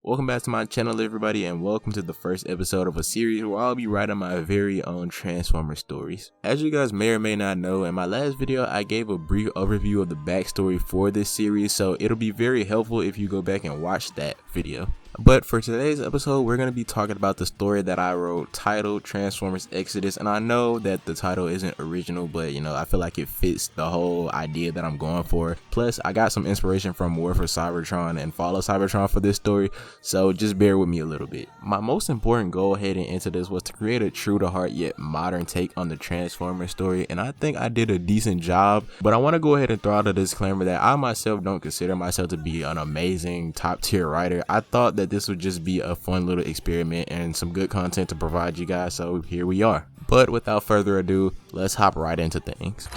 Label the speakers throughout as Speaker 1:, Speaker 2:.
Speaker 1: Welcome back to my channel, everybody, and welcome to the first episode of a series where I'll be writing my very own Transformers stories. As you guys may or may not know, in my last video I gave a brief overview of the backstory for this series, so it'll be very helpful if you go back and watch that video. But for today's episode, we're going to be talking about the story that I wrote titled Transformers Exodus. And I know that the title isn't original, but I feel like it fits the whole idea that I'm going for. Plus, I got some inspiration from War for Cybertron and Fall of Cybertron for this story, so just bear with me a little bit. My most important goal heading into this was to create a true to heart yet modern take on the Transformers story, and I think I did a decent job. But I want to go ahead and throw out a disclaimer that I myself don't consider myself to be an amazing top tier writer. I thought that this would just be a fun little experiment and some good content to provide you guys, so here we are. But without further ado, let's hop right into things.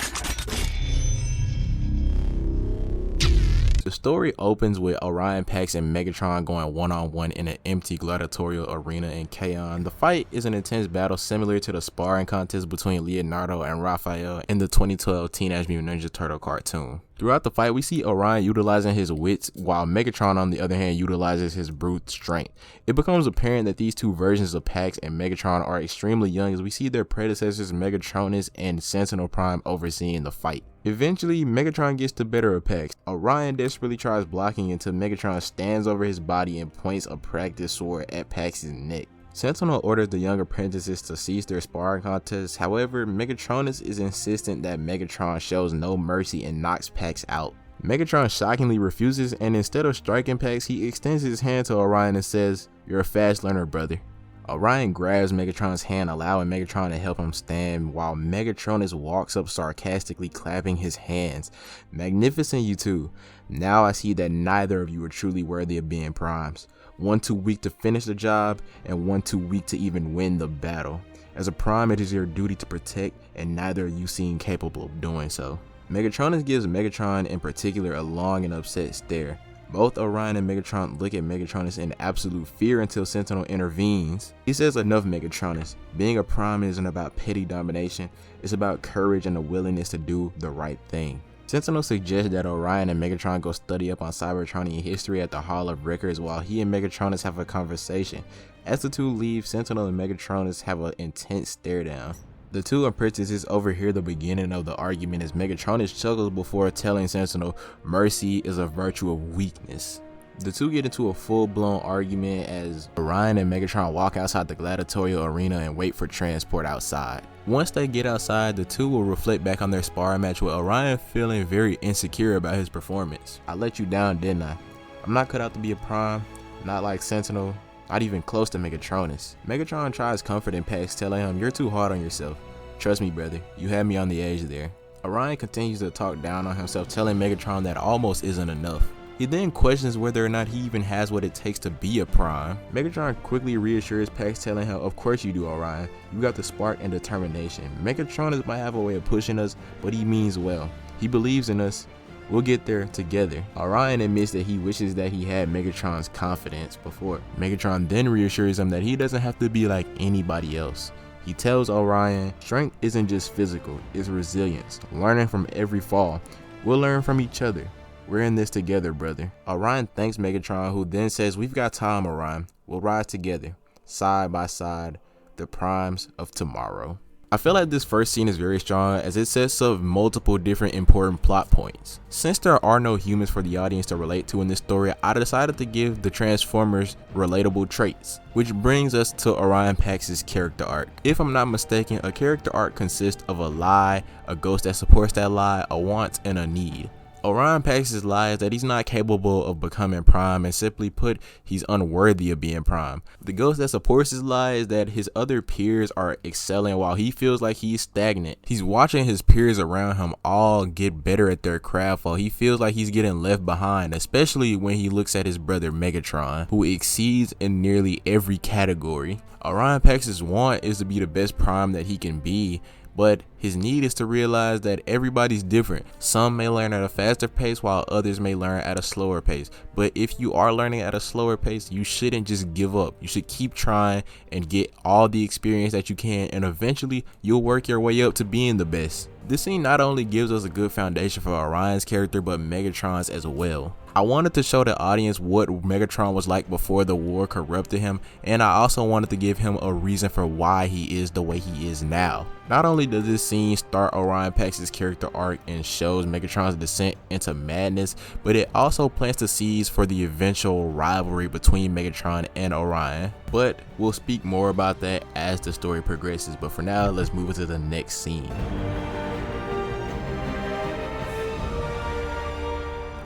Speaker 1: The story opens with Orion Pax and Megatron going one-on-one in an empty gladiatorial arena in Kaon. The fight is an intense battle similar to the sparring contest between Leonardo and Raphael in the 2012 Teenage Mutant Ninja Turtle cartoon. Throughout the fight, we see Orion utilizing his wits, while Megatron on the other hand utilizes his brute strength. It becomes apparent that these two versions of Pax and Megatron are extremely young, as we see their predecessors Megatronus and Sentinel Prime overseeing the fight. Eventually, Megatron gets the better of Pax. Orion desperately tries blocking until Megatron stands over his body and points a practice sword at Pax's neck. Sentinel orders the young apprentices to cease their sparring contest. However, Megatronus is insistent that Megatron shows no mercy and knocks Pax out. Megatron shockingly refuses, and instead of striking Pax, he extends his hand to Orion and says, "You're a fast learner, brother." Orion grabs Megatron's hand, allowing Megatron to help him stand, while Megatronus walks up sarcastically clapping his hands. "Magnificent, you two. Now I see that neither of you are truly worthy of being primes. One too weak to finish the job, and one too weak to even win the battle. As a prime, it is your duty to protect, and neither of you seem capable of doing so." Megatronus gives Megatron in particular a long and upset stare. Both Orion and Megatron look at Megatronus in absolute fear until Sentinel intervenes. He says, "Enough, Megatronus. Being a prime isn't about petty domination, it's about courage and the willingness to do the right thing." Sentinel suggests that Orion and Megatron go study up on Cybertronian history at the Hall of Records while he and Megatronus have a conversation. As the two leave, Sentinel and Megatronus have an intense stare down. The two apprentices overhear the beginning of the argument as Megatronus chuckles before telling Sentinel mercy is a virtue of weakness. The two get into a full-blown argument as Orion and Megatron walk outside the gladiatorial arena and wait for transport outside. Once they get outside, the two will reflect back on their sparring match with Orion feeling very insecure about his performance. "I let you down, didn't I? I'm not cut out to be a prime, not like Sentinel, not even close to Megatronus." Megatron tries comforting Pax, telling him, "You're too hard on yourself. Trust me, brother, you had me on the edge there." Orion continues to talk down on himself, telling Megatron that almost isn't enough. He then questions whether or not he even has what it takes to be a prime. Megatron quickly reassures Pax, telling him, "Of course you do, Orion. You got the spark and determination. Megatronus might have a way of pushing us, but he means well. He believes in us. We'll get there together." Orion admits that he wishes that he had Megatron's confidence before. Megatron then reassures him that he doesn't have to be like anybody else. He tells Orion, "Strength isn't just physical, it's resilience, learning from every fall. We'll learn from each other. We're in this together, brother." Orion thanks Megatron, who then says, "We've got time, Orion. We'll rise together, side by side, the primes of tomorrow." I feel like this first scene is very strong as it sets up multiple different important plot points. Since there are no humans for the audience to relate to in this story, I decided to give the Transformers relatable traits, which brings us to Orion Pax's character arc. If I'm not mistaken, a character arc consists of a lie, a ghost that supports that lie, a want, and a need. Orion Pax's lie is that he's not capable of becoming prime, and simply put, he's unworthy of being prime. The ghost that supports his lie is that his other peers are excelling while he feels like he's stagnant. He's watching his peers around him all get better at their craft while he feels like he's getting left behind, especially when he looks at his brother Megatron, who exceeds in nearly every category. Orion Pax's want is to be the best prime that he can be, but his need is to realize that everybody's different. Some may learn at a faster pace while others may learn at a slower pace. But if you are learning at a slower pace, you shouldn't just give up. You should keep trying and get all the experience that you can, and eventually you'll work your way up to being the best. This scene not only gives us a good foundation for Orion's character, but Megatron's as well. I wanted to show the audience what Megatron was like before the war corrupted him, and I also wanted to give him a reason for why he is the way he is now. Not only does this scene start Orion Pax's character arc and shows Megatron's descent into madness, but it also plants the seeds for the eventual rivalry between Megatron and Orion. But we'll speak more about that as the story progresses, but for now, let's move into the next scene.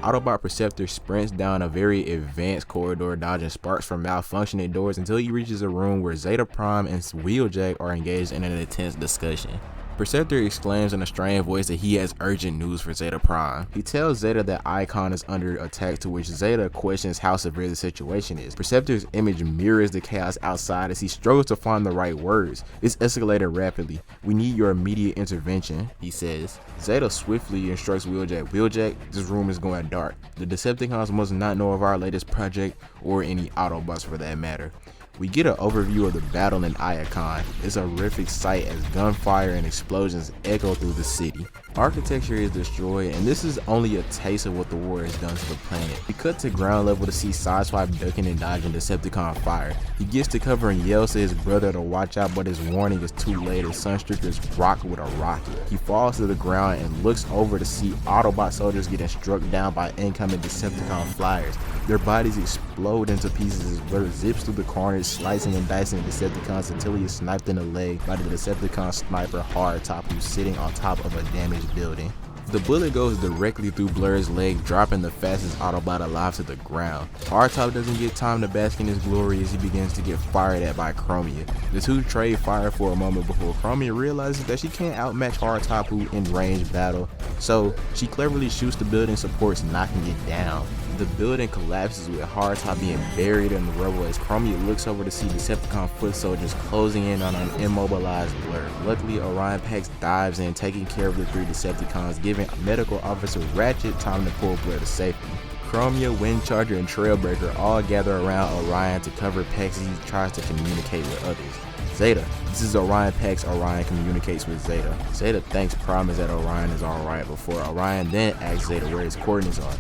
Speaker 1: Autobot Perceptor sprints down a very advanced corridor, dodging sparks from malfunctioning doors until he reaches a room where Zeta Prime and Wheeljack are engaged in an intense discussion. Perceptor exclaims in a strained voice that he has urgent news for Zeta Prime. He tells Zeta that Icon is under attack, to which Zeta questions how severe the situation is. Perceptor's image mirrors the chaos outside as he struggles to find the right words. It's escalating rapidly. We need your immediate intervention, he says. Zeta swiftly instructs Wheeljack. Wheeljack, this room is going dark. The Decepticons must not know of our latest project, or any Autobots for that matter. We get an overview of the battle in Iacon. It's a horrific sight as gunfire and explosions echo through the city. Architecture is destroyed, and this is only a taste of what the war has done to the planet. We cut to ground level to see Sideswipe ducking and dodging Decepticon fire. He gets to cover and yells to his brother to watch out, but his warning is too late as Sunstreaker is rocked with a rocket. He falls to the ground and looks over to see Autobot soldiers getting struck down by incoming Decepticon flyers. Their bodies explode into pieces as brother zips through the corners, slicing and dicing Decepticons until he is sniped in the leg by the Decepticon sniper Hardtop, who's sitting on top of a damaged building. The bullet goes directly through Blur's leg, dropping the fastest Autobot alive to the ground. Hardtop doesn't get time to bask in his glory as he begins to get fired at by Chromia. The two trade fire for a moment before Chromia realizes that she can't outmatch Hardtop, who in range battle, so she cleverly shoots the building supports, knocking it down. The building collapses with Hardtop being buried in the rubble as Chromia looks over to see Decepticon foot soldiers closing in on an immobilized Blur. Luckily, Orion Pax dives in, taking care of the three Decepticons, giving Medical Officer Ratchet time to pull Blur to safety. Chromia, Windcharger, and Trailbreaker all gather around Orion to cover Pax as he tries to communicate with others. Zeta. This is Orion Pax. Orion communicates with Zeta. Zeta thanks Promise that Orion is alright before Orion then asks Zeta where his coordinates are.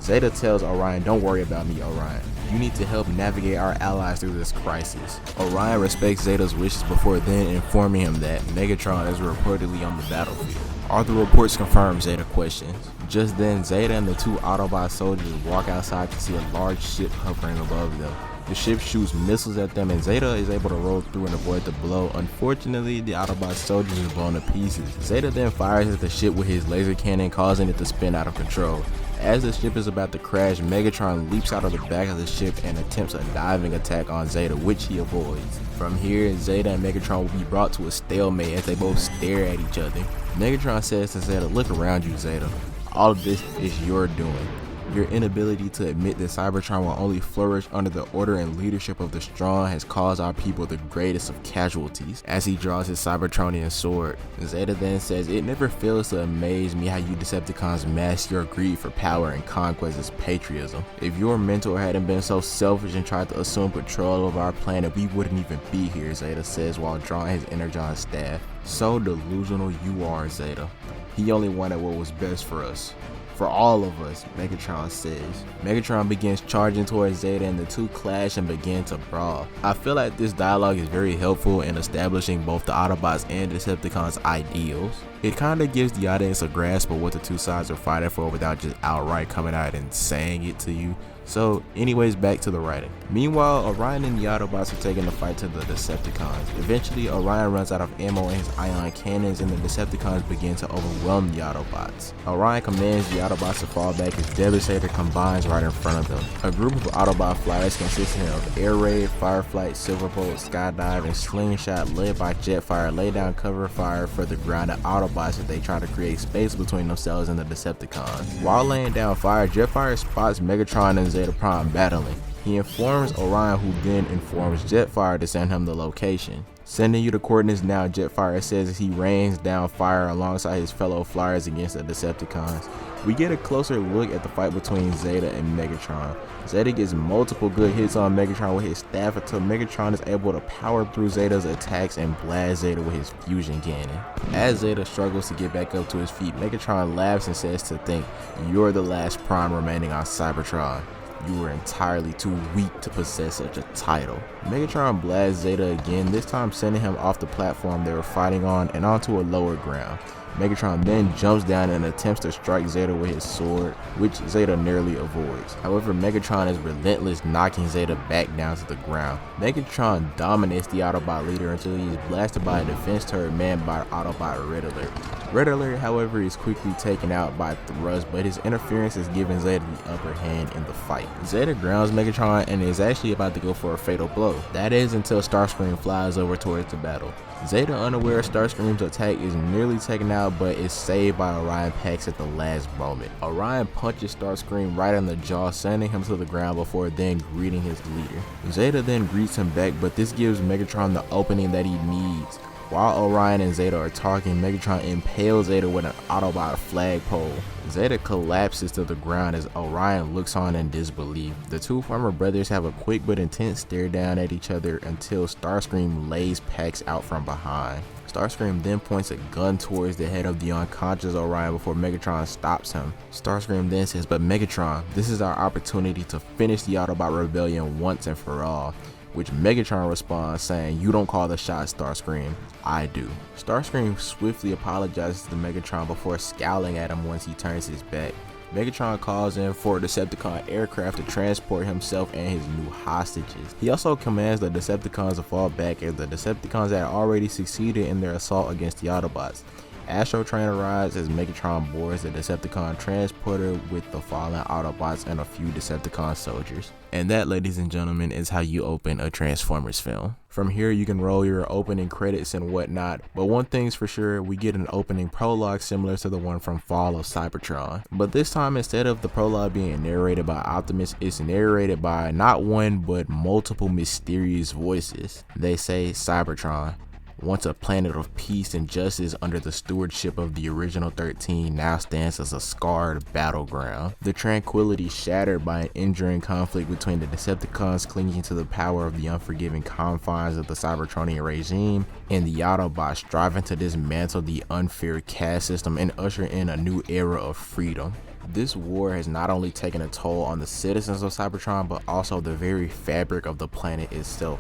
Speaker 1: Zeta tells Orion, don't worry about me, Orion. You need to help navigate our allies through this crisis. Orion respects Zeta's wishes before then informing him that Megatron is reportedly on the battlefield. Are the reports confirmed? Zeta questions. Just then, Zeta and the two Autobot soldiers walk outside to see a large ship hovering above them. The ship shoots missiles at them and Zeta is able to roll through and avoid the blow. Unfortunately, the Autobot soldiers are blown to pieces. Zeta then fires at the ship with his laser cannon, causing it to spin out of control. As the ship is about to crash, Megatron leaps out of the back of the ship and attempts a diving attack on Zeta, which he avoids. From here, Zeta and Megatron will be brought to a stalemate as they both stare at each other. Megatron says to Zeta, look around you, Zeta. All of this is your doing. Your inability to admit that Cybertron will only flourish under the order and leadership of the strong has caused our people the greatest of casualties. As he draws his Cybertronian sword, Zeta then says, it never fails to amaze me how you Decepticons mask your greed for power and conquest as patriotism. If your mentor hadn't been so selfish and tried to assume control of our planet, we wouldn't even be here, Zeta says while drawing his Energon staff. So delusional you are, Zeta. He only wanted what was best for us. For all of us, Megatron says. Megatron begins charging towards Zeta and the two clash and begin to brawl. I feel like this dialogue is very helpful in establishing both the Autobots and Decepticons' ideals. It kinda gives the audience a grasp of what the two sides are fighting for without just outright coming out and saying it to you. So anyways, back to the writing. Meanwhile, Orion and the Autobots are taking the fight to the Decepticons. Eventually, Orion runs out of ammo in his ion cannons and the Decepticons begin to overwhelm the Autobots. Orion commands the Autobots to fall back as Devastator combines right in front of them. A group of Autobot flyers consisting of Air Raid, Fireflight, Silverbolt, Skydive, and Slingshot led by Jetfire lay down cover fire for the grounded Autobots as they try to create space between themselves and the Decepticons. While laying down fire, Jetfire spots Megatron and Zeta Prime battling. He informs Orion, who then informs Jetfire to send him the location. Sending you the coordinates now, Jetfire says as he rains down fire alongside his fellow flyers against the Decepticons. We get a closer look at the fight between Zeta and Megatron. Zeta gets multiple good hits on Megatron with his staff until Megatron is able to power through Zeta's attacks and blast Zeta with his fusion cannon. As Zeta struggles to get back up to his feet, Megatron laughs and says to think, "You're the last Prime remaining on Cybertron. You were entirely too weak to possess such a title." Megatron blasts Zeta again, this time sending him off the platform they were fighting on and onto a lower ground. Megatron then jumps down and attempts to strike Zeta with his sword, which Zeta narrowly avoids. However, Megatron is relentless, knocking Zeta back down to the ground. Megatron dominates the Autobot leader until he is blasted by a defense turret manned by Autobot Red Alert. Red Alert, however, is quickly taken out by Thrust, but his interference has given Zeta the upper hand in the fight. Zeta grounds Megatron and is actually about to go for a fatal blow. That is until Starscream flies over towards the battle. Zeta, unaware of Starscream's attack, is nearly taken out but is saved by Orion Pax at the last moment. Orion punches Starscream right on the jaw, sending him to the ground before then greeting his leader. Zeta then greets him back, but this gives Megatron the opening that he needs. While Orion and Zeta are talking, Megatron impales Zeta with an Autobot flagpole. Zeta collapses to the ground as Orion looks on in disbelief. The two former brothers have a quick but intense stare down at each other until Starscream lays Pax out from behind. Starscream then points a gun towards the head of the unconscious Orion before Megatron stops him. Starscream then says, "But Megatron, this is our opportunity to finish the Autobot rebellion once and for all." Which Megatron responds saying, "You don't call the shots, Starscream, I do." Starscream swiftly apologizes to Megatron before scowling at him once he turns his back. Megatron calls in for a Decepticon aircraft to transport himself and his new hostages. He also commands the Decepticons to fall back as the Decepticons had already succeeded in their assault against the Autobots. Astro Train arrives as Megatron boards the Decepticon transporter with the fallen Autobots and a few Decepticon soldiers. And that, ladies and gentlemen, is how you open a Transformers film. From here you can roll your opening credits and whatnot, but one thing's for sure, we get an opening prologue similar to the one from Fall of Cybertron. But this time, instead of the prologue being narrated by Optimus, it's narrated by not one but multiple mysterious voices. They say Cybertron, once a planet of peace and justice under the stewardship of the original 13, now stands as a scarred battleground. The tranquility shattered by an enduring conflict between the Decepticons clinging to the power of the unforgiving confines of the Cybertronian regime and the Autobots striving to dismantle the unfair caste system and usher in a new era of freedom. This war has not only taken a toll on the citizens of Cybertron, but also the very fabric of the planet itself.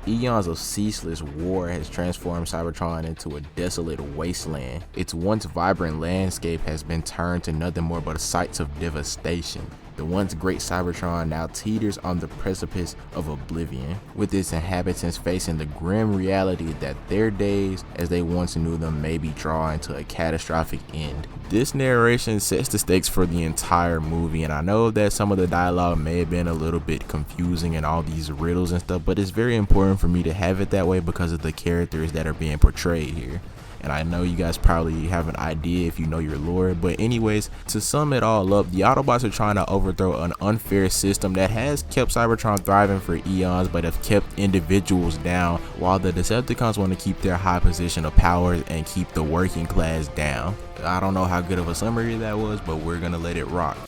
Speaker 1: Eons of ceaseless war has transformed Cybertron into a desolate wasteland. Its once vibrant landscape has been turned to nothing more but sites of devastation. The once great Cybertron now teeters on the precipice of oblivion, with its inhabitants facing the grim reality that their days as they once knew them may be drawing to a catastrophic end. This narration sets the stakes for the entire movie, and I know that some of the dialogue may have been a little bit confusing and all these riddles and stuff, but it's very important for me to have it that way because of the characters that are being portrayed here. And I know you guys probably have an idea if you know your lore, but anyways, to sum it all up, the Autobots are trying to overthrow an unfair system that has kept Cybertron thriving for eons but have kept individuals down, while the Decepticons want to keep their high position of power and keep the working class down. I don't know how good of a summary that was, but we're gonna let it rock.